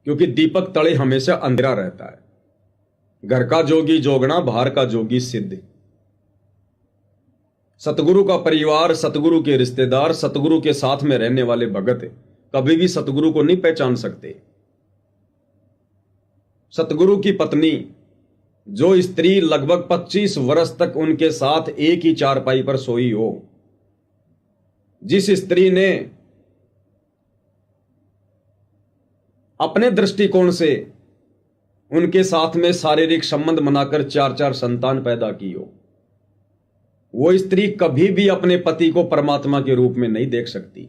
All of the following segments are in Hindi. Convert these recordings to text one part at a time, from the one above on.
क्योंकि दीपक तले हमेशा अंधेरा रहता है। घर का जोगी जोगना, बाहर का जोगी सिद्ध। सतगुरु का परिवार, सतगुरु के रिश्तेदार, सतगुरु के साथ में रहने वाले भगत कभी भी सतगुरु को नहीं पहचान सकते। सतगुरु की पत्नी, जो स्त्री लगभग 25 वर्ष तक उनके साथ एक ही चारपाई पर सोई हो, जिस स्त्री ने अपने दृष्टिकोण से उनके साथ में शारीरिक संबंध बनाकर 4-4 संतान पैदा की हो, वो स्त्री कभी भी अपने पति को परमात्मा के रूप में नहीं देख सकती।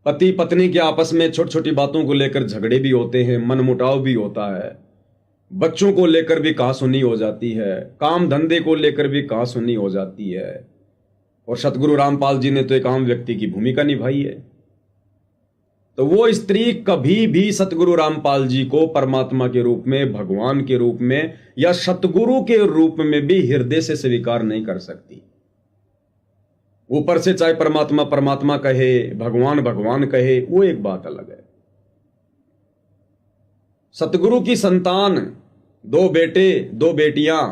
पति पत्नी के आपस में छोटी छोटी बातों को लेकर झगड़े भी होते हैं, मनमुटाव भी होता है, बच्चों को लेकर भी कहासुनी हो जाती है, काम धंधे को लेकर भी कहासुनी हो जाती है। और सतगुरु रामपाल जी ने तो एक आम व्यक्ति की भूमिका निभाई है। तो वो स्त्री कभी भी सतगुरु रामपाल जी को परमात्मा के रूप में, भगवान के रूप में या सतगुरु के रूप में भी हृदय से स्वीकार नहीं कर सकती। ऊपर से चाहे परमात्मा परमात्मा कहे, भगवान भगवान कहे, वो एक बात अलग है। सतगुरु की संतान 2 बेटे 2 बेटियां,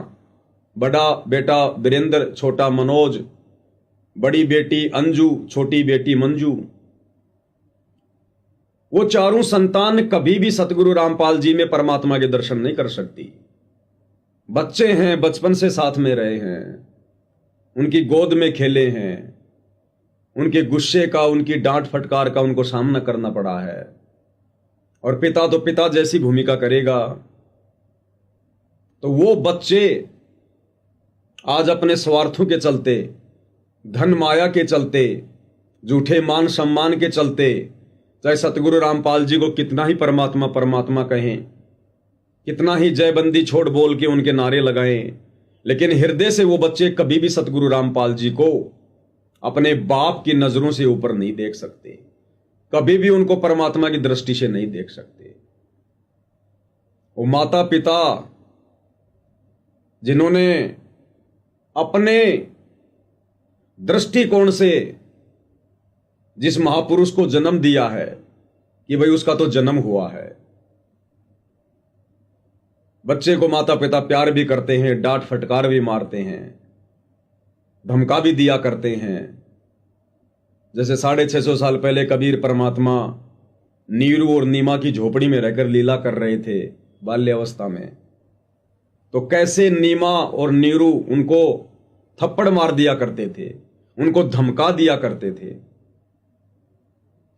बड़ा बेटा वीरेंद्र, छोटा मनोज, बड़ी बेटी अंजू, छोटी बेटी मंजू, वो चारों संतान कभी भी सतगुरु रामपाल जी में परमात्मा के दर्शन नहीं कर सकती। बच्चे हैं, बचपन से साथ में रहे हैं, उनकी गोद में खेले हैं, उनके गुस्से का, उनकी डांट फटकार का उनको सामना करना पड़ा है। और पिता तो पिता जैसी भूमिका करेगा। तो वो बच्चे आज अपने स्वार्थों के चलते, धन माया के चलते, झूठे मान सम्मान के चलते, चाहे सतगुरु रामपाल जी को कितना ही परमात्मा परमात्मा कहें, कितना ही जयबंदी छोड़ बोल के उनके नारे लगाएं, लेकिन हृदय से वो बच्चे कभी भी सतगुरु रामपाल जी को अपने बाप की नजरों से ऊपर नहीं देख सकते, कभी भी उनको परमात्मा की दृष्टि से नहीं देख सकते। वो माता पिता जिन्होंने अपने दृष्टिकोण से जिस महापुरुष को जन्म दिया है कि भाई उसका तो जन्म हुआ है। बच्चे को माता पिता प्यार भी करते हैं, डांट फटकार भी मारते हैं, धमका भी दिया करते हैं। जैसे 650 साल पहले कबीर परमात्मा नीरू और नीमा की झोपड़ी में रहकर लीला कर रहे थे बाल्यावस्था में, तो कैसे नीमा और नीरू उनको थप्पड़ मार दिया करते थे, उनको धमका दिया करते थे।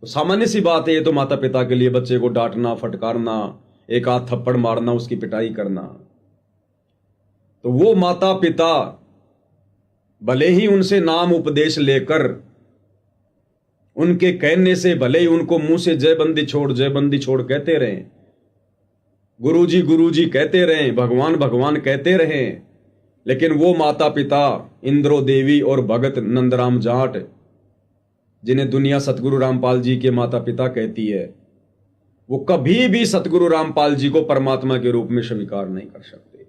तो सामान्य सी बात है ये तो माता पिता के लिए, बच्चे को डांटना फटकारना, एक आध थप्पड़ मारना, उसकी पिटाई करना। तो वो माता पिता भले ही उनसे नाम उपदेश लेकर, उनके कहने से भले ही उनको मुंह से जयबंदी छोड़ कहते रहें, गुरुजी कहते रहें, भगवान भगवान कहते रहें, लेकिन वो माता पिता इंद्रो देवी और भगत नंदराम जाट, जिन्हें दुनिया सतगुरु रामपाल जी के माता पिता कहती है, वो कभी भी सतगुरु रामपाल जी को परमात्मा के रूप में स्वीकार नहीं कर सकते।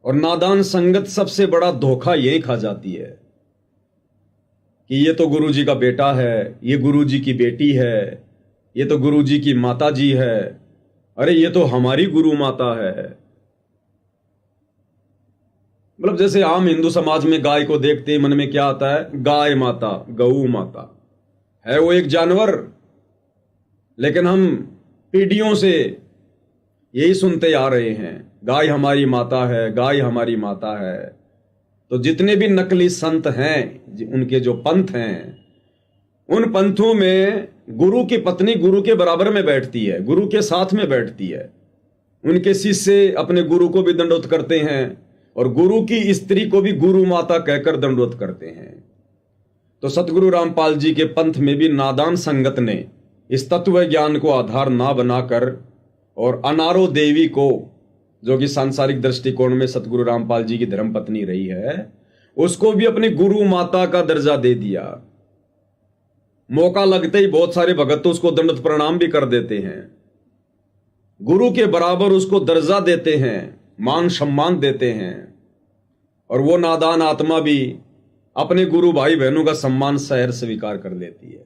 और नादान संगत सबसे बड़ा धोखा यही खा जाती है कि ये तो गुरुजी का बेटा है, ये गुरुजी की बेटी है, ये तो गुरुजी की माता जी है, अरे ये तो हमारी गुरु माता है। मतलब जैसे आम हिंदू समाज में गाय को देखते ही मन में क्या आता है, गाय माता, गऊ माता है, वो एक जानवर। लेकिन हम पीढ़ियों से यही सुनते आ रहे हैं, गाय हमारी माता है, गाय हमारी माता है। तो जितने भी नकली संत हैं, उनके जो पंथ हैं, उन पंथों में गुरु की पत्नी गुरु के बराबर में बैठती है, गुरु के साथ में बैठती है। उनके शिष्य अपने गुरु को भी दंडवत करते हैं और गुरु की स्त्री को भी गुरु माता कहकर दंडवत करते हैं। तो सतगुरु रामपाल जी के पंथ में भी नादान संगत ने इस तत्व ज्ञान को आधार ना बनाकर और अनारो देवी को, जो कि सांसारिक दृष्टिकोण में सतगुरु रामपाल जी की धर्मपत्नी रही है, उसको भी अपनी गुरु माता का दर्जा दे दिया। मौका लगते ही बहुत सारे भगत तो उसको दंडवत प्रणाम भी कर देते हैं, गुरु के बराबर उसको दर्जा देते हैं, मान सम्मान देते हैं। और वो नादान आत्मा भी अपने गुरु भाई बहनों का सम्मान सहर स्वीकार कर लेती है।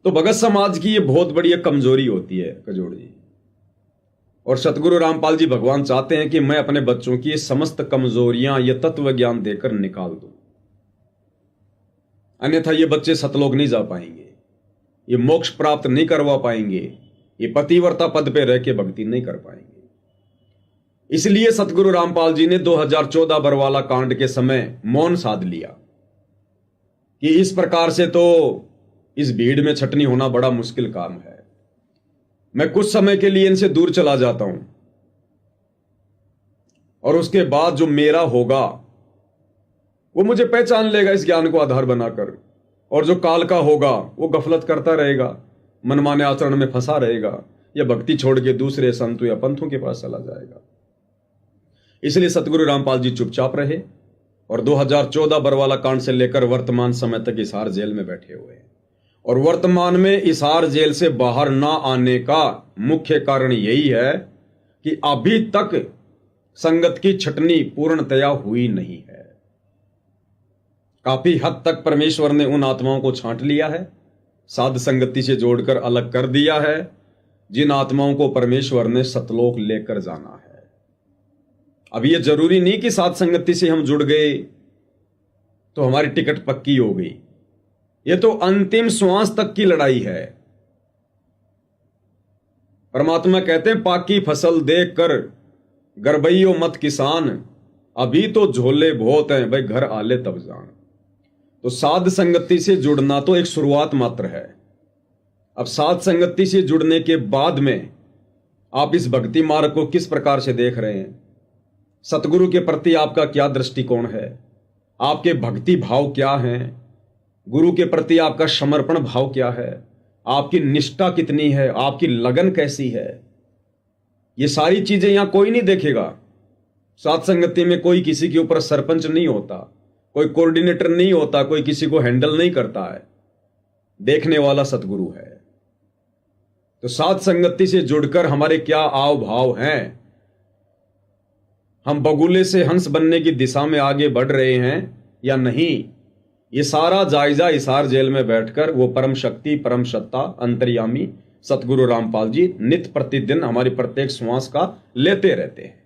तो भगत समाज की ये बहुत बड़ी एक कमजोरी होती है कजोड़ जी। और सतगुरु रामपाल जी भगवान चाहते हैं कि मैं अपने बच्चों की ये समस्त कमजोरियां ये तत्व ज्ञान देकर निकाल दूं, अन्यथा ये बच्चे सतलोक नहीं जा पाएंगे, ये मोक्ष प्राप्त नहीं करवा पाएंगे, ये पतिव्रता पद पे रह के भक्ति नहीं कर पाएंगे। इसलिए सतगुरु रामपाल जी ने 2014 बरवाला कांड के समय मौन साध लिया कि इस प्रकार से तो इस भीड़ में छटनी होना बड़ा मुश्किल काम है, मैं कुछ समय के लिए इनसे दूर चला जाता हूं और उसके बाद जो मेरा होगा वो मुझे पहचान लेगा इस ज्ञान को आधार बनाकर, और जो काल का होगा वो गफलत करता रहेगा, मनमाने आचरण में फंसा रहेगा या भक्ति छोड़ के दूसरे संतों या पंथों के पास चला जाएगा। इसलिए सतगुरु रामपाल जी चुपचाप रहे और 2014 बरवाला कांड से लेकर वर्तमान समय तक हिसार जेल में बैठे हुए हैं। और वर्तमान में हिसार जेल से बाहर ना आने का मुख्य कारण यही है कि अभी तक संगत की छटनी पूर्णतया हुई नहीं है। काफी हद तक परमेश्वर ने उन आत्माओं को छांट लिया है, साध संगति से जोड़कर अलग कर दिया है, जिन आत्माओं को परमेश्वर ने सतलोक लेकर जाना है। अब यह जरूरी नहीं कि साध संगति से हम जुड़ गए तो हमारी टिकट पक्की हो गई, यह तो अंतिम श्वास तक की लड़ाई है। परमात्मा कहते हैं पाकी फसल देख कर गरबैयो मत किसान, अभी तो झोले बहुत हैं भाई घर आले तब जान। तो साध संगति से जुड़ना तो एक शुरुआत मात्र है। अब साध संगति से जुड़ने के बाद में आप इस भक्ति मार्ग को किस प्रकार से देख रहे हैं, सतगुरु के प्रति आपका क्या दृष्टिकोण है, आपके भक्ति भाव क्या हैं, गुरु के प्रति आपका समर्पण भाव क्या है, आपकी निष्ठा कितनी है, आपकी लगन कैसी है, ये सारी चीजें यहां कोई नहीं देखेगा। साध संगति में कोई किसी के ऊपर सरपंच नहीं होता, कोई कोऑर्डिनेटर नहीं होता, कोई किसी को हैंडल नहीं करता है, देखने वाला सतगुरु है। तो साध संगति से जुड़कर हमारे क्या आव भाव हैं, हम बगुले से हंस बनने की दिशा में आगे बढ़ रहे हैं या नहीं, ये सारा जायजा हिसार जेल में बैठकर वो परम शक्ति परम सत्ता अंतर्यामी सतगुरु रामपाल जी नित्य प्रतिदिन हमारी प्रत्येक श्वास का लेते रहते हैं।